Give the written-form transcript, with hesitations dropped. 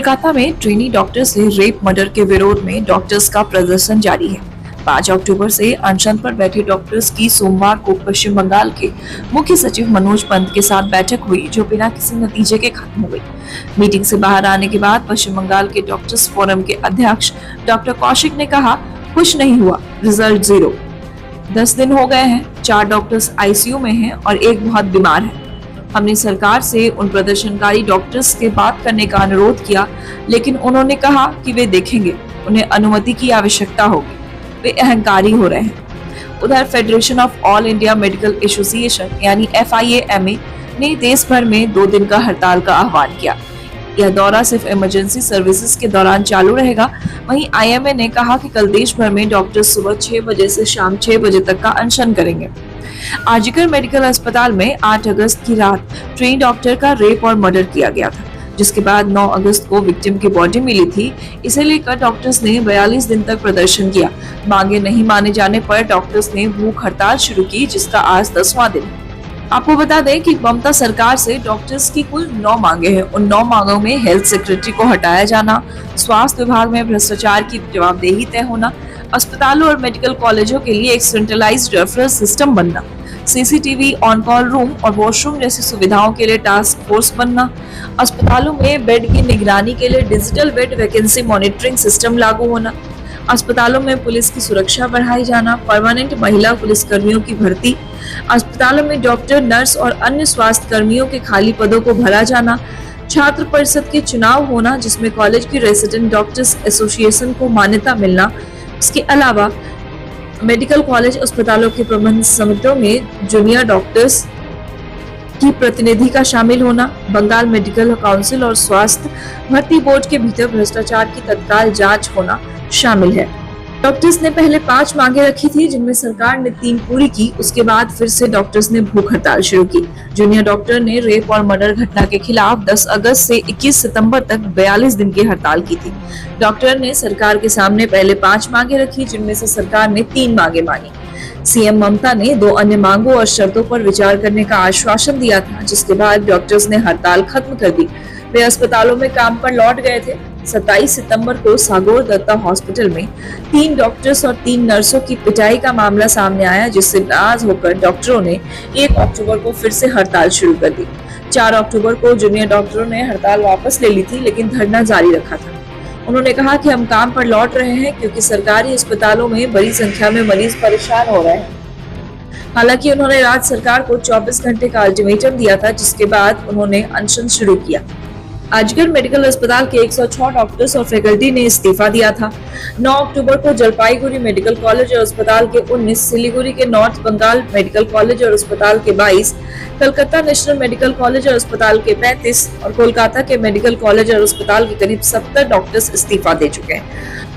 कोलकाता में trainee doctor से rape murder के विरोध में डॉक्टर्स का प्रदर्शन जारी है। 5 अक्टूबर से अनशन पर बैठे डॉक्टर्स की सोमवार को पश्चिम बंगाल के मुख्य सचिव मनोज पंत के साथ बैठक हुई, जो बिना किसी नतीजे के खत्म हो गई। मीटिंग से बाहर आने के बाद पश्चिम बंगाल के डॉक्टर्स फोरम के अध्यक्ष डॉक्टर कौशिक ने कहा, कुछ नहीं हुआ, रिजल्ट 0। 10 दिन हो गए हैं, 4 डॉक्टर्स आईसीयू में हैं और एक बहुत बीमार है। हमने सरकार से उन प्रदर्शनकारी डॉक्टर्स के बात करने का अनुरोध किया, लेकिन उन्होंने कहा कि वे देखेंगे, उन्हें अनुमति की आवश्यकता होगी, वे अहंकारी हो रहे हैं। उधर federation of all India medical association यानी FIAMA ने देश भर में 2 दिन का हड़ताल का आह्वान किया। यह दौरा सिर्फ इमरजेंसी सर्विसेज के दौरान चालू रहेगा। वहीं IMA ने कहा कि कल देश भर में डॉक्टर सुबह 6 बजे से शाम 6 बजे तक का अनशन करेंगे। आरजीकर मेडिकल अस्पताल में 8 अगस्त की रात ट्रेन डॉक्टर का रेप और मर्डर किया गया था, जिसके बाद 9 अगस्त को विक्टिम की बॉडी मिली थी। इसे लेकर डॉक्टर्स ने 42 दिन तक प्रदर्शन किया। मांगे नहीं माने जाने पर डॉक्टर्स ने भूख हड़ताल शुरू की, जिसका आज 10वां दिन है। आपको बता दें कि ममता सरकार से डॉक्टर्स की कुल 9 मांगे हैं। उन 9 मांगों में हेल्थ सेक्रेटरी को हटाया जाना, स्वास्थ्य विभाग में भ्रष्टाचार की जवाबदेही तय होना, अस्पतालों और मेडिकल कॉलेजों के लिए एक सेंट्रलाइज्ड रेफरल सिस्टम बनना, CCTV ऑन कॉल रूम और वॉशरूम जैसी सुविधाओं के लिए टास्क फोर्स बनना, अस्पतालों में बेड की निगरानी के लिए digital bed vacancy monitoring system लागू होना, अस्पतालों में पुलिस की सुरक्षा बढ़ाई जाना, परमानेंट महिला पुलिसकर्मियों की भर्ती, अस्पतालों में डॉक्टर, नर्स और अन्य स्वास्थ्य कर्मियों के खाली पदों को भरा जाना, छात्र परिषद के चुनाव होना जिसमें कॉलेज की रेसिडेंट डॉक्टर्स एसोसिएशन को मान्यता मिलना। इसके अलावा मेडिकल कॉलेज अस्पतालों के प्रबंध समितियों में जूनियर डॉक्टर्स की प्रतिनिधि का शामिल होना, बंगाल मेडिकल काउंसिल और स्वास्थ्य भर्ती बोर्ड के भीतर भ्रष्टाचार की तत्काल जांच होना शामिल है। डॉक्टर्स ने पहले 5 मांगे रखी थी, जिनमें सरकार ने 3 पूरी की। उसके बाद फिर से डॉक्टर्स ने भूख हड़ताल शुरू की। जूनियर डॉक्टर ने रेप और मर्डर घटना के खिलाफ 10 अगस्त से 21 सितंबर तक 42 दिन की हड़ताल की थी। डॉक्टर ने सरकार के सामने पहले 5 मांगे रखी, जिनमें से सरकार ने 3 मांगे मानी। सीएम ममता ने 2 अन्य मांगों और शर्तों पर विचार करने का आश्वासन दिया था, जिसके बाद डॉक्टर्स ने हड़ताल खत्म कर दी। वे अस्पतालों में काम पर लौट गए थे। 27 सितंबर को सागौर दत्ता हॉस्पिटल में 3 डॉक्टर्स और 3 नर्सों की पिटाई का मामला सामने आया, जिससे नाराज होकर डॉक्टरों ने 1 अक्टूबर को फिर से हड़ताल शुरू कर दी। 4 अक्टूबर को जूनियर डॉक्टरों ने हड़ताल वापस ले ली थी, लेकिन धरना जारी रखा था। उन्होंने कहा कि हम काम पर लौट रहे हैं क्योंकि सरकारी अस्पतालों में बड़ी संख्या में मरीज परेशान हो रहे हैं। हालांकि उन्होंने राज्य सरकार को 24 घंटे का अल्टीमेटम दिया था, जिसके बाद उन्होंने अनशन शुरू किया। आजगर मेडिकल अस्पताल के 106 डॉक्टर्स और फैकल्टी ने इस्तीफा दिया था। 9 अक्टूबर को जलपाईगुड़ी मेडिकल कॉलेज और अस्पताल के 19, सिलीगुड़ी के नॉर्थ बंगाल मेडिकल कॉलेज और अस्पताल के 22, कलकत्ता नेशनल मेडिकल कॉलेज और अस्पताल के 35 और कोलकाता के मेडिकल कॉलेज और अस्पताल के करीब 70 डॉक्टर्स इस्तीफा दे चुके हैं।